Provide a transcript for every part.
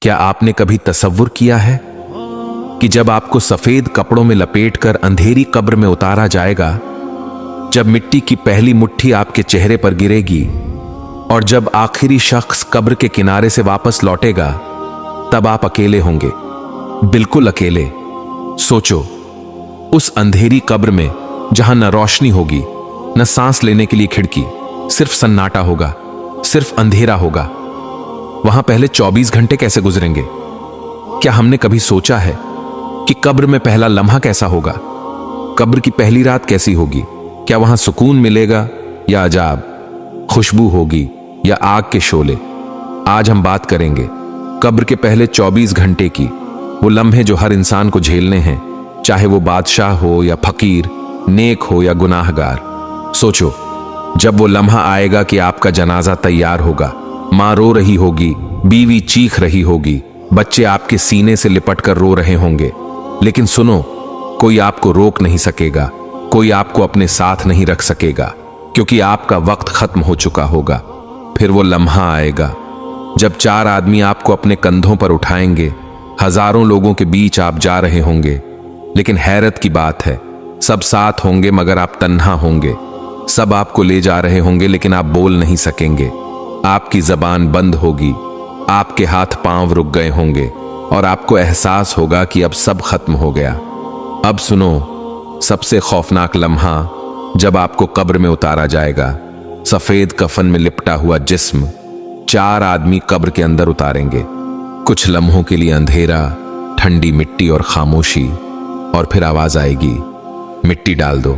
क्या आपने कभी तसव्वुर किया है कि जब आपको सफेद कपड़ों में लपेटकर अंधेरी कब्र में उतारा जाएगा, जब मिट्टी की पहली मुट्ठी आपके चेहरे पर गिरेगी और जब आखिरी शख्स कब्र के किनारे से वापस लौटेगा, तब आप अकेले होंगे, बिल्कुल अकेले। सोचो, उस अंधेरी कब्र में जहां न रोशनी होगी, न सांस लेने के लिए खिड़की, सिर्फ सन्नाटा होगा, सिर्फ अंधेरा होगा। वहां पहले 24 घंटे कैसे गुजरेंगे? क्या हमने कभी सोचा है कि कब्र में पहला लम्हा कैसा होगा? कब्र की पहली रात कैसी होगी? क्या वहां सुकून मिलेगा या अजाब, खुशबू होगी या आग के शोले? आज हम बात करेंगे कब्र के पहले 24 घंटे की, वो लम्हे जो हर इंसान को झेलने हैं, चाहे वो बादशाह हो या फकीर, नेक हो या गुनाहगार। सोचो, जब वो लम्हा आएगा कि आपका जनाजा तैयार होगा, मां रो रही होगी, बीवी चीख रही होगी, बच्चे आपके सीने से लिपटकर रो रहे होंगे, लेकिन सुनो, कोई आपको रोक नहीं सकेगा, कोई आपको अपने साथ नहीं रख सकेगा, क्योंकि आपका वक्त खत्म हो चुका होगा। फिर वो लम्हा आएगा जब 4 आदमी आपको अपने कंधों पर उठाएंगे। हजारों लोगों के बीच आप जा रहे होंगे, लेकिन हैरत की बात है, सब साथ होंगे मगर आप तन्हा होंगे। सब आपको ले जा रहे होंगे, लेकिन आप बोल नहीं सकेंगे, आपकी जबान बंद होगी, आपके हाथ पांव रुक गए होंगे और आपको एहसास होगा कि अब सब खत्म हो गया। अब सुनो, सबसे खौफनाक लम्हा जब आपको कब्र में उतारा जाएगा। सफेद कफन में लिपटा हुआ जिस्म 4 आदमी कब्र के अंदर उतारेंगे। कुछ लम्हों के लिए अंधेरा, ठंडी मिट्टी और खामोशी, और फिर आवाज आएगी, मिट्टी डाल दो।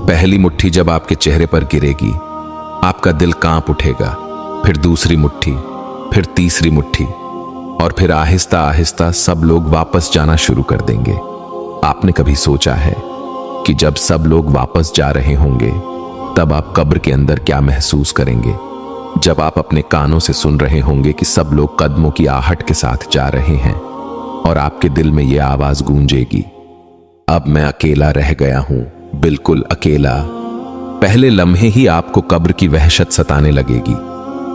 पहली मुट्ठी जब आपके चेहरे पर गिरेगी, आपका दिल कांप उठेगा। फिर दूसरी मुट्ठी, फिर तीसरी मुट्ठी, और फिर आहिस्ता आहिस्ता सब लोग वापस जाना शुरू कर देंगे। आपने कभी सोचा है कि जब सब लोग वापस जा रहे होंगे, तब आप कब्र के अंदर क्या महसूस करेंगे? जब आप अपने कानों से सुन रहे होंगे कि सब लोग कदमों की आहट के साथ जा रहे हैं और आपके दिल में यह आवाज गूंजेगी, अब मैं अकेला रह गया हूं, बिल्कुल अकेला। पहले लम्हे ही आपको कब्र की वहशत सताने लगेगी।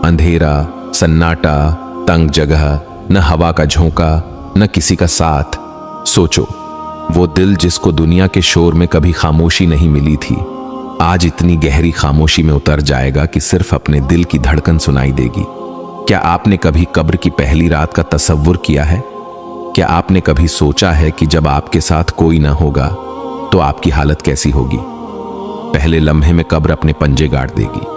अंधेरा, सन्नाटा, तंग जगह, न हवा का झोंका, न किसी का साथ। सोचो, वो दिल जिसको दुनिया के शोर में कभी खामोशी नहीं मिली थी, आज इतनी गहरी खामोशी में उतर जाएगा कि सिर्फ अपने दिल की धड़कन सुनाई देगी। क्या आपने कभी कब्र की पहली रात का तसव्वुर किया है? क्या आपने कभी सोचा है कि जब आपके साथ कोई ना होगा तो आपकी हालत कैसी होगी? पहले लम्हे में कब्र अपने पंजे गाड़ देगी।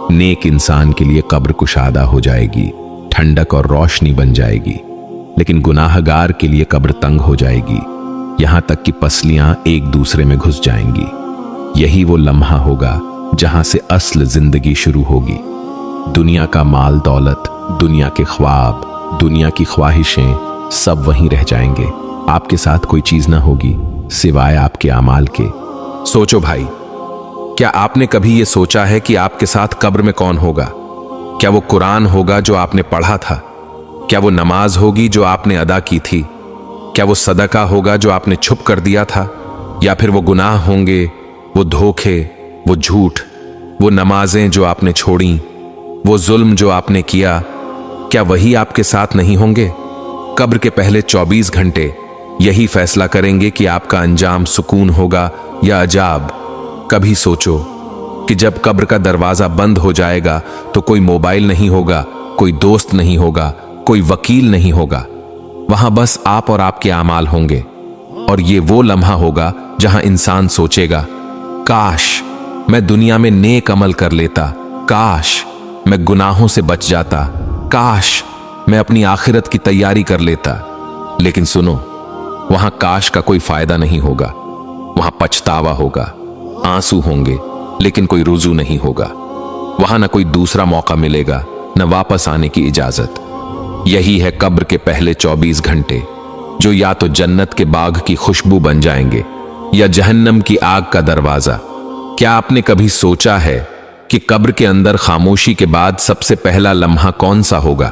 नेक इंसान के लिए कब्र कुशादा हो जाएगी, ठंडक और रोशनी बन जाएगी, लेकिन गुनाहगार के लिए कब्र तंग हो जाएगी, यहां तक कि पसलियां एक दूसरे में घुस जाएंगी। यही वो लम्हा होगा जहां से असल जिंदगी शुरू होगी। दुनिया का माल दौलत, दुनिया के ख्वाब, दुनिया की ख्वाहिशें, सब वहीं रह जाएंगे। आपके साथ कोई चीज ना होगी सिवाय आपके अमाल के। सोचो भाई, क्या आपने कभी यह सोचा है कि आपके साथ कब्र में कौन होगा? क्या वो कुरान होगा जो आपने पढ़ा था? क्या वो नमाज होगी जो आपने अदा की थी? क्या वो सदका होगा जो आपने छुप कर दिया था? या फिर वो गुनाह होंगे, वो धोखे, वो झूठ, वो नमाजें जो आपने छोड़ी, वो जुल्म जो आपने किया, क्या वही आपके साथ नहीं होंगे? कब्र के पहले 24 घंटे यही फैसला करेंगे कि आपका अंजाम सुकून होगा या अजाब। कभी सोचो कि जब कब्र का दरवाजा बंद हो जाएगा तो कोई मोबाइल नहीं होगा, कोई दोस्त नहीं होगा, कोई वकील नहीं होगा, वहां बस आप और आपके आमाल होंगे। और ये वो लम्हा होगा जहां इंसान सोचेगा, काश मैं दुनिया में नेक अमल कर लेता, काश मैं गुनाहों से बच जाता, काश मैं अपनी आखिरत की तैयारी कर लेता। लेकिन सुनो, वहां काश का कोई फायदा नहीं होगा, वहां पछतावा होगा, आंसू होंगे, लेकिन कोई रुजू नहीं होगा। वहां न कोई दूसरा मौका मिलेगा, न वापस आने की इजाजत। यही है कब्र के पहले 24 घंटे, जो या तो जन्नत के बाग की खुशबू बन जाएंगे या जहन्नम की आग का दरवाजा। क्या आपने कभी सोचा है कि कब्र के अंदर खामोशी के बाद सबसे पहला लम्हा कौन सा होगा?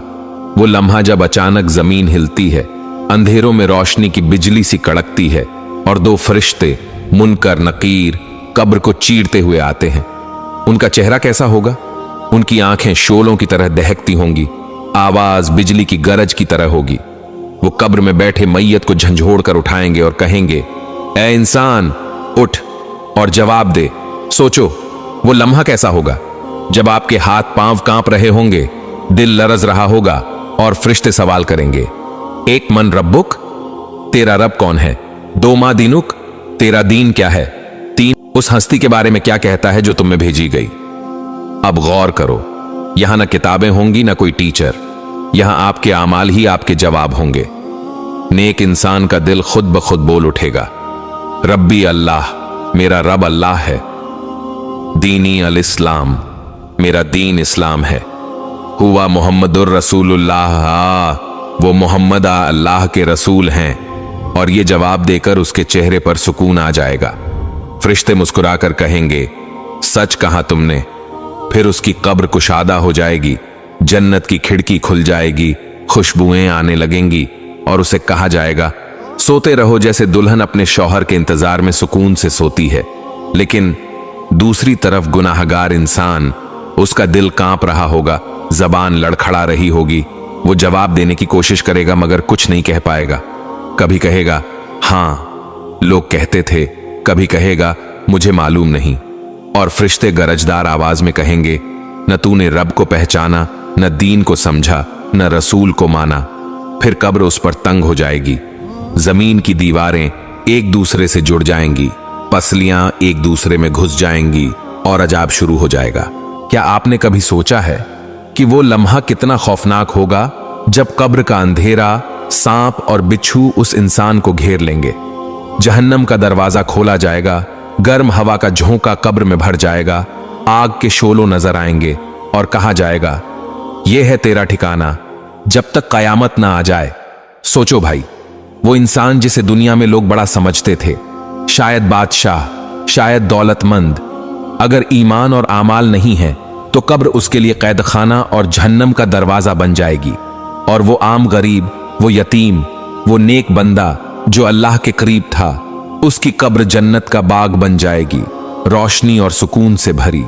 वो लम्हा जब अचानक जमीन हिलती है, अंधेरों में रोशनी की बिजली सी कड़कती है और 2 फरिश्ते मुनकर नकीर कब्र को चीरते हुए आते हैं। उनका चेहरा कैसा होगा? उनकी आंखें शोलों की तरह दहकती होंगी, आवाज बिजली की गरज की तरह होगी। वो कब्र में बैठे मैयत को झंझोड़ कर उठाएंगे और कहेंगे, ए इंसान उठ और जवाब दे। सोचो वो लम्हा कैसा होगा जब आपके हाथ पांव कांप रहे होंगे, दिल लरज रहा होगा और फरिश्ते सवाल करेंगे, एक मन रब्बुक, तेरा रब कौन है? दो मा दीनुक, तेरा दीन क्या है? तीन, उस हस्ती के बारे में क्या कहता है जो तुम में भेजी गई? अब गौर करो, यहां ना किताबें होंगी ना कोई टीचर, यहां आपके आमाल ही आपके जवाब होंगे। नेक इंसान का दिल खुद ब खुद बोल उठेगा, रब्बी अल्लाह, मेरा रब अल्लाह है। दीनी अल इस्लाम, मेरा दीन इस्लाम है। हुआ मुहम्मदुर रसूलुल्लाह, वो मोहम्मद अल्लाह के रसूल हैं। और ये जवाब देकर उसके चेहरे पर सुकून आ जाएगा। फरिश्ते मुस्कुराकर कहेंगे, सच कहा तुमने। फिर उसकी कब्र कुशादा हो जाएगी, जन्नत की खिड़की खुल जाएगी, खुशबुएं आने लगेंगी और उसे कहा जाएगा, सोते रहो जैसे दुल्हन अपने शौहर के इंतजार में सुकून से सोती है। लेकिन दूसरी तरफ गुनाहगार इंसान, उसका दिल कांप रहा होगा, जबान लड़खड़ा रही होगी। वो जवाब देने की कोशिश करेगा मगर कुछ नहीं कह पाएगा। कभी कहेगा हां लोग कहते थे, कभी कहेगा मुझे मालूम नहीं। और फरिश्ते गरजदार आवाज में कहेंगे, न तूने रब को पहचाना, न दीन को समझा, न रसूल को माना। फिर कब्र उस पर तंग हो जाएगी, जमीन की दीवारें एक दूसरे से जुड़ जाएंगी, पसलियां एक दूसरे में घुस जाएंगी और अजाब शुरू हो जाएगा। क्या आपने कभी सोचा है कि वो लम्हा कितना खौफनाक होगा जब कब्र का अंधेरा, सांप और बिच्छू उस इंसान को घेर लेंगे? जहन्नम का दरवाजा खोला जाएगा, गर्म हवा का झोंका कब्र में भर जाएगा, आग के शोलों नजर आएंगे और कहा जाएगा, यह है तेरा ठिकाना जब तक कयामत ना आ जाए। सोचो भाई, वो इंसान जिसे दुनिया में लोग बड़ा समझते थे, शायद बादशाह, शायद दौलतमंद, अगर ईमान और आमाल नहीं है तो कब्र उसके लिए कैद खाना और जहन्नम का दरवाजा बन जाएगी। और वो आम गरीब, वो यतीम, वो नेक बंदा जो अल्लाह के करीब था, उसकी कब्र जन्नत का बाग बन जाएगी, रोशनी और सुकून से भरी।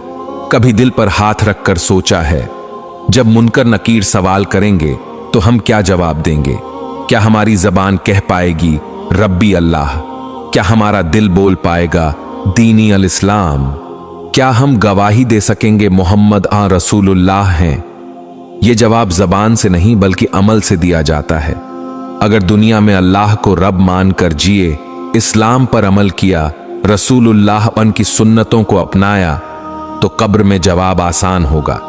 कभी दिल पर हाथ रखकर सोचा है, जब मुनकर नकीर सवाल करेंगे तो हम क्या जवाब देंगे? क्या हमारी जबान कह पाएगी रब्बी अल्लाह? क्या हमारा दिल बोल पाएगा दीनी अल इस्लाम? क्या हम गवाही दे सकेंगे मोहम्मद रसूलुल्लाह हैं? ये जवाब जबान से नहीं बल्कि अमल से दिया जाता है। अगर दुनिया में अल्लाह को रब मानकर जिए, इस्लाम पर अमल किया, रसूलुल्लाह उनकी सुन्नतों को अपनाया, तो कब्र में जवाब आसान होगा।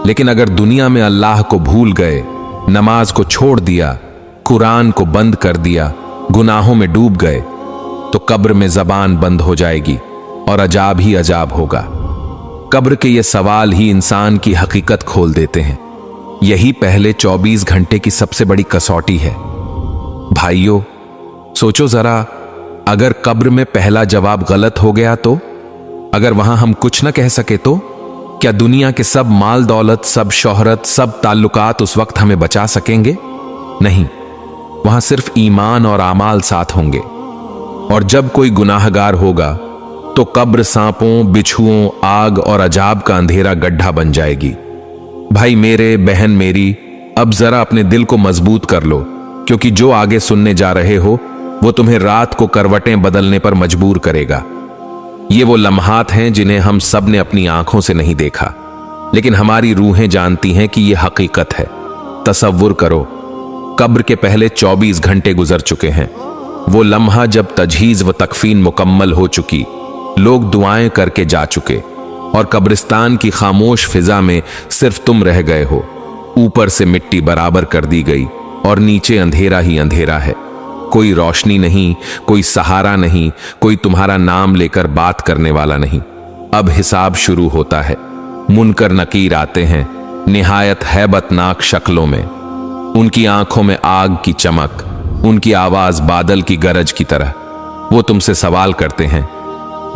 लेकिन अगर दुनिया में अल्लाह को भूल गए, नमाज को छोड़ दिया, कुरान को बंद कर दिया, गुनाहों में डूब गए, तो कब्र में जबान बंद हो जाएगी और अजाब ही अजाब होगा। कब्र के ये सवाल ही इंसान की हकीकत खोल देते हैं। यही पहले 24 घंटे की सबसे बड़ी कसौटी है। भाइयों, सोचो जरा, अगर कब्र में पहला जवाब गलत हो गया तो? अगर वहां हम कुछ न कह सके तो? क्या दुनिया के सब माल दौलत, सब शोहरत, सब ताल्लुकात उस वक्त हमें बचा सकेंगे? नहीं, वहां सिर्फ ईमान और आमाल साथ होंगे। और जब कोई गुनाहगार होगा तो कब्र सांपों, बिच्छुओं, आग और अजाब का अंधेरा गड्ढा बन जाएगी। भाई मेरे, बहन मेरी, अब जरा अपने दिल को मजबूत कर लो, क्योंकि जो आगे सुनने जा रहे हो वो तुम्हें रात को करवटें बदलने पर मजबूर करेगा। ये वो लम्हात हैं जिन्हें हम सब ने अपनी आंखों से नहीं देखा, लेकिन हमारी रूहें जानती हैं कि यह हकीकत है। तसव्वुर करो, कब्र के पहले 24 घंटे गुजर चुके हैं। वो लम्हा जब तजहीज व तकफीन मुकम्मल हो चुकी, लोग दुआएं करके जा चुके और कब्रिस्तान की खामोश फिजा में सिर्फ तुम रह गए हो। ऊपर से मिट्टी बराबर कर दी गई और नीचे अंधेरा ही अंधेरा है। कोई रोशनी नहीं, कोई सहारा नहीं, कोई तुम्हारा नाम लेकर बात करने वाला नहीं। अब हिसाब शुरू होता है। मुनकर नकीर आते हैं, निहायत हैबतनाक शक्लों में। उनकी आंखों में आग की चमक, उनकी आवाज बादल की गरज की तरह। वो तुमसे सवाल करते हैं,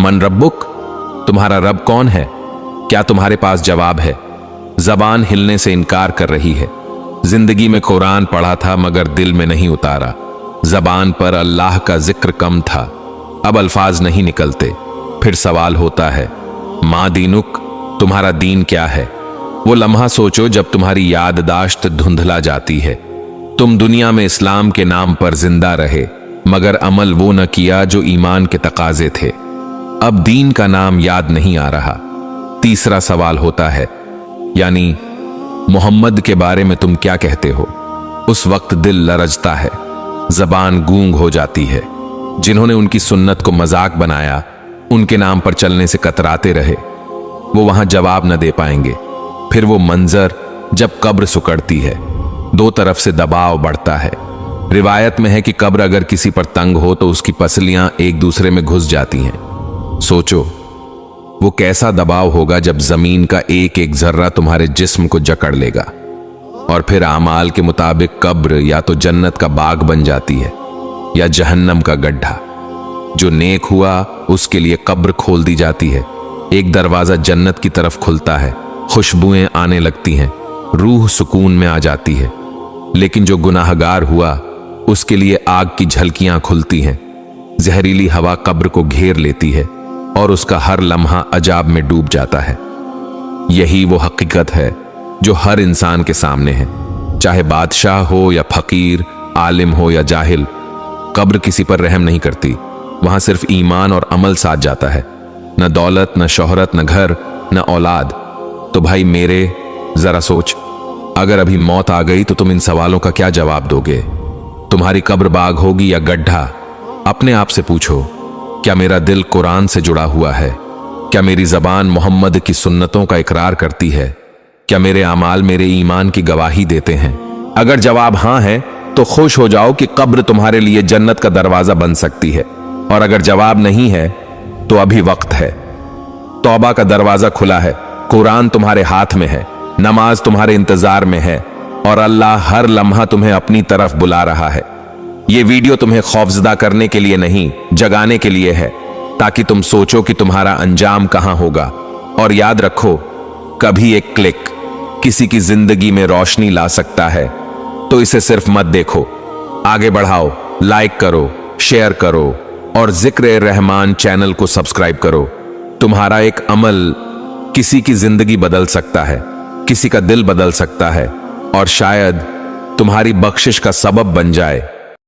मन रब्बुक, तुम्हारा रब कौन है? क्या तुम्हारे पास जवाब है? जबान हिलने से इनकार कर रही है। जिंदगी में कुरान पढ़ा था मगर दिल में नहीं उतारा। जबान पर अल्लाह का जिक्र कम था, अब अल्फाज नहीं निकलते। फिर सवाल होता है, माँ दीनुक, तुम्हारा दीन क्या है? वो लम्हा सोचो जब तुम्हारी याददाश्त धुंधला जाती है। तुम दुनिया में इस्लाम के नाम पर जिंदा रहे, मगर अमल वो न किया जो ईमान के तकाजे थे। अब दीन का नाम याद नहीं आ रहा। तीसरा सवाल होता है, यानी मोहम्मद के बारे में तुम क्या कहते हो? उस वक्त दिल लरजता है, जबान गूंग हो जाती है। जिन्होंने उनकी सुन्नत को मजाक बनाया, उनके नाम पर चलने से कतराते रहे, वो वहां जवाब न दे पाएंगे। फिर वो मंजर जब कब्र सुकड़ती है, दो तरफ से दबाव बढ़ता है। रिवायत में है कि कब्र अगर किसी पर तंग हो तो उसकी पसलियां एक दूसरे में घुस जाती हैं। सोचो वो कैसा दबाव होगा जब जमीन का एक एक जर्रा तुम्हारे जिस्म को जकड़ लेगा। और फिर आमाल के मुताबिक कब्र या तो जन्नत का बाग बन जाती है या जहन्नम का गड्ढा। जो नेक हुआ उसके लिए कब्र खोल दी जाती है, एक दरवाजा जन्नत की तरफ खुलता है, खुशबुएं आने लगती हैं, रूह सुकून में आ जाती है। लेकिन जो गुनाहगार हुआ उसके लिए आग की झलकियां खुलती हैं, जहरीली हवा कब्र को घेर लेती है और उसका हर लम्हा अजाब में डूब जाता है। यही वो हकीकत है जो हर इंसान के सामने है, चाहे बादशाह हो या फकीर, आलिम हो या जाहिल। कब्र किसी पर रहम नहीं करती, वहां सिर्फ ईमान और अमल साथ जाता है। न दौलत, न शोहरत, न घर, न औलाद। तो भाई मेरे जरा सोच, अगर अभी मौत आ गई तो तुम इन सवालों का क्या जवाब दोगे? तुम्हारी कब्र बाग होगी या गड्ढा? अपने आप से पूछो, क्या मेरा दिल कुरान से जुड़ा हुआ है? क्या मेरी जबान मोहम्मद की सुन्नतों का इकरार करती है? क्या मेरे अमाल मेरे ईमान की गवाही देते हैं? अगर जवाब हां है तो खुश हो जाओ कि कब्र तुम्हारे लिए जन्नत का दरवाजा बन सकती है। और अगर जवाब नहीं है तो अभी वक्त है। तौबा का दरवाजा खुला है, कुरान तुम्हारे हाथ में है, नमाज तुम्हारे इंतजार में है और अल्लाह हर लम्हा तुम्हें अपनी तरफ बुला रहा है। ये वीडियो तुम्हें खौफजदा करने के लिए नहीं, जगाने के लिए है, ताकि तुम सोचो कि तुम्हारा अंजाम कहां होगा। और याद रखो, कभी एक क्लिक किसी की जिंदगी में रोशनी ला सकता है। तो इसे सिर्फ मत देखो, आगे बढ़ाओ, लाइक करो, शेयर करो और जिक्र रहमान चैनल को सब्सक्राइब करो। तुम्हारा एक अमल किसी की जिंदगी बदल सकता है, किसी का दिल बदल सकता है और शायद तुम्हारी बख्शिश का सबब बन जाए।